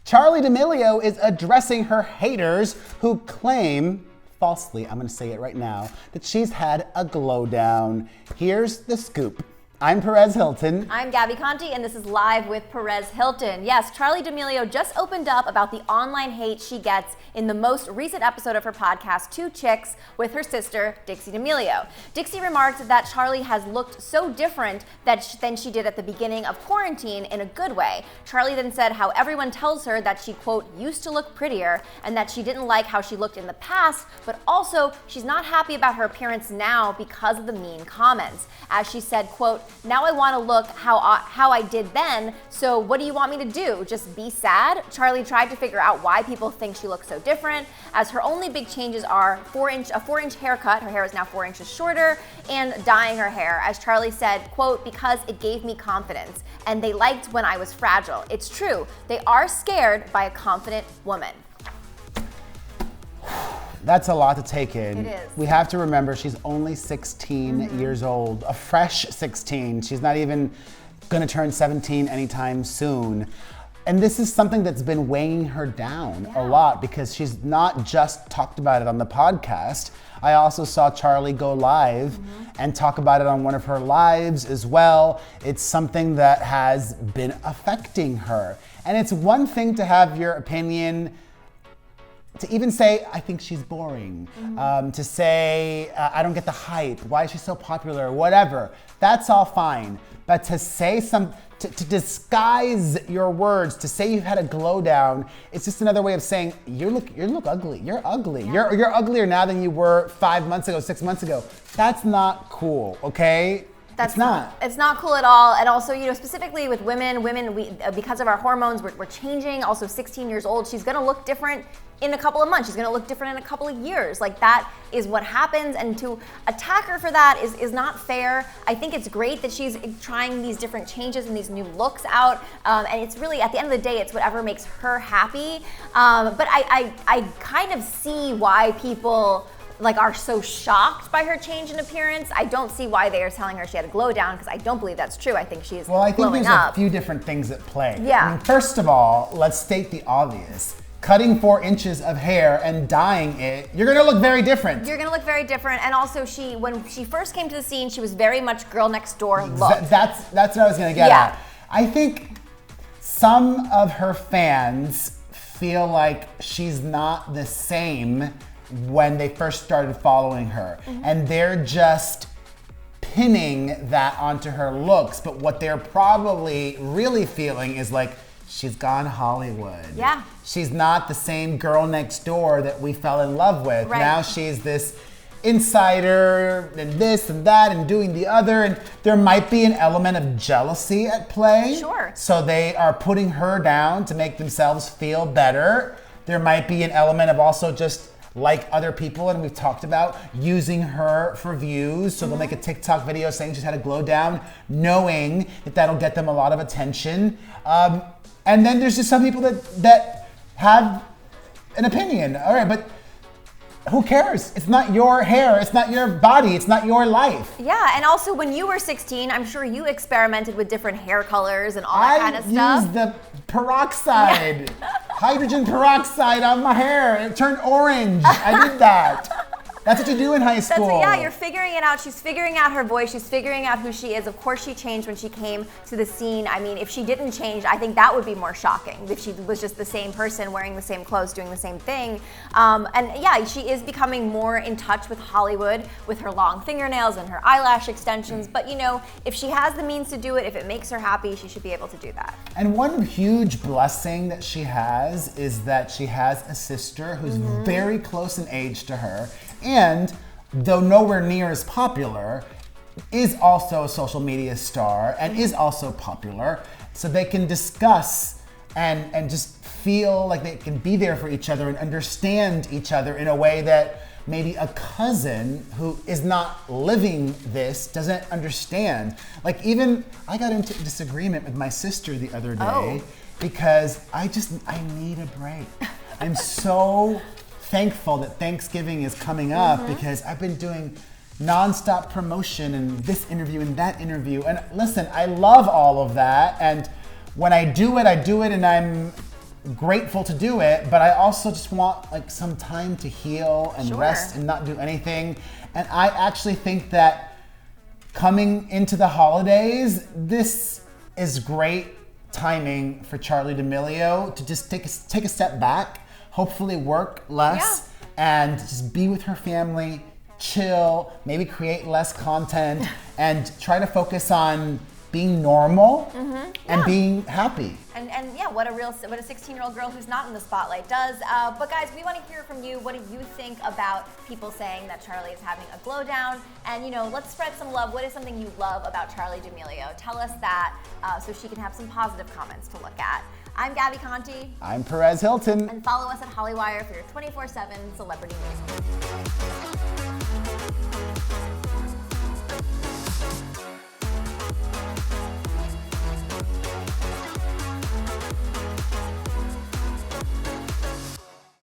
Charli D'Amelio is addressing her haters who claim, falsely, I'm gonna say it right now, that she's had a glow-down. Here's the scoop. I'm Perez Hilton. I'm Gabby Conti, and this is Live with Perez Hilton. Yes, Charli D'Amelio just opened up about the online hate she gets in the most recent episode of her podcast, Two Chicks, with her sister, Dixie Damelio. Dixie remarked that Charli has looked so different than she did at the beginning of quarantine in a good way. Charli then said how everyone tells her that she, quote, used to look prettier, and that she didn't like how she looked in the past, but also she's not happy about her appearance now because of the mean comments. As she said, quote, now I want to look how I did then, so what do you want me to do? Just be sad? Charli tried to figure out why people think she looks so different, as her only big changes are a 4-inch haircut, her hair is now 4 inches shorter, and dyeing her hair. As Charli said, quote, because it gave me confidence, and they liked when I was fragile. It's true, they are scared by a confident woman. That's a lot to take in. It is. We have to remember she's only 16 years old, a fresh 16. She's not even gonna turn 17 anytime soon. And this is something that's been weighing her down a lot because she's not just talked about it on the podcast. I also saw Charli go live and talk about it on one of her lives as well. It's something that has been affecting her. And it's one thing to have your opinion, to even say, I think she's boring, to say, I don't get the hype, why is she so popular, whatever, that's all fine. But to say to disguise your words, to say you've had a glow down, it's just another way of saying, you look ugly, you're ugly. Yeah. You're uglier now than you were 5 months ago, 6 months ago. That's not cool, okay? It's not cool at all. And also, specifically with women, we because of our hormones, we're changing. Also, 16 years old, she's gonna look different in a couple of months. She's gonna look different in a couple of years. Like, that is what happens, and to attack her for that is not fair. I think it's great that she's trying these different changes and these new looks out, and it's really, at the end of the day, it's whatever makes her happy. But I kind of see why people are so shocked by her change in appearance. I don't see why they are telling her she had a glow down, because I don't believe that's true. I think she's Well, I think glowing there's up. a few different things at play. Yeah. I mean, first of all, let's state the obvious. Cutting 4 inches of hair and dyeing it, you're gonna look very different. You're gonna look very different, and also when she first came to the scene, she was very much girl next door look. That's what I was gonna get at. I think some of her fans feel like she's not the same when they first started following her, and they're just pinning that onto her looks, but what they're probably really feeling is like, she's gone Hollywood. Yeah. She's not the same girl next door that we fell in love with. Right. Now she's this insider and this and that and doing the other, and there might be an element of jealousy at play. Sure. So they are putting her down to make themselves feel better. There might be an element of also just, like other people, and we've talked about, using her for views. So they'll make a TikTok video saying she's had a glow down, knowing that that'll get them a lot of attention. And then there's just some people that have an opinion. All right, but who cares? It's not your hair, it's not your body, it's not your life. Yeah, and also when you were 16, I'm sure you experimented with different hair colors and all that kind of stuff. I used the peroxide, hydrogen peroxide on my hair. It turned orange. I did that. That's what you do in high school. You're figuring it out. She's figuring out her voice. She's figuring out who she is. Of course, she changed when she came to the scene. I mean, if she didn't change, I think that would be more shocking. If she was just the same person, wearing the same clothes, doing the same thing. And yeah, she is becoming more in touch with Hollywood with her long fingernails and her eyelash extensions. But if she has the means to do it, if it makes her happy, she should be able to do that. And one huge blessing that she has is that she has a sister who's very close in age to her, and though nowhere near as popular, is also a social media star and is also popular, so they can discuss and just feel like they can be there for each other and understand each other in a way that maybe a cousin who is not living this doesn't understand. Like, even I got into disagreement with my sister the other day because I need a break. I'm so thankful that Thanksgiving is coming up because I've been doing nonstop promotion and this interview and that interview. And listen, I love all of that. And when I do it and I'm grateful to do it, but I also just want like some time to heal and Sure. rest and not do anything. And I actually think that coming into the holidays, this is great timing for Charli D'Amelio to just take a step back, hopefully work less, and just be with her family, chill, maybe create less content, and try to focus on being normal and being happy. And yeah, what a 16-year-old girl who's not in the spotlight does. But guys, we want to hear from you. What do you think about people saying that Charli is having a glow down? And you know, let's spread some love. What is something you love about Charli D'Amelio? Tell us that so she can have some positive comments to look at. I'm Gabby Conti. I'm Perez Hilton. And follow us at Hollywire for your 24/7 celebrity news.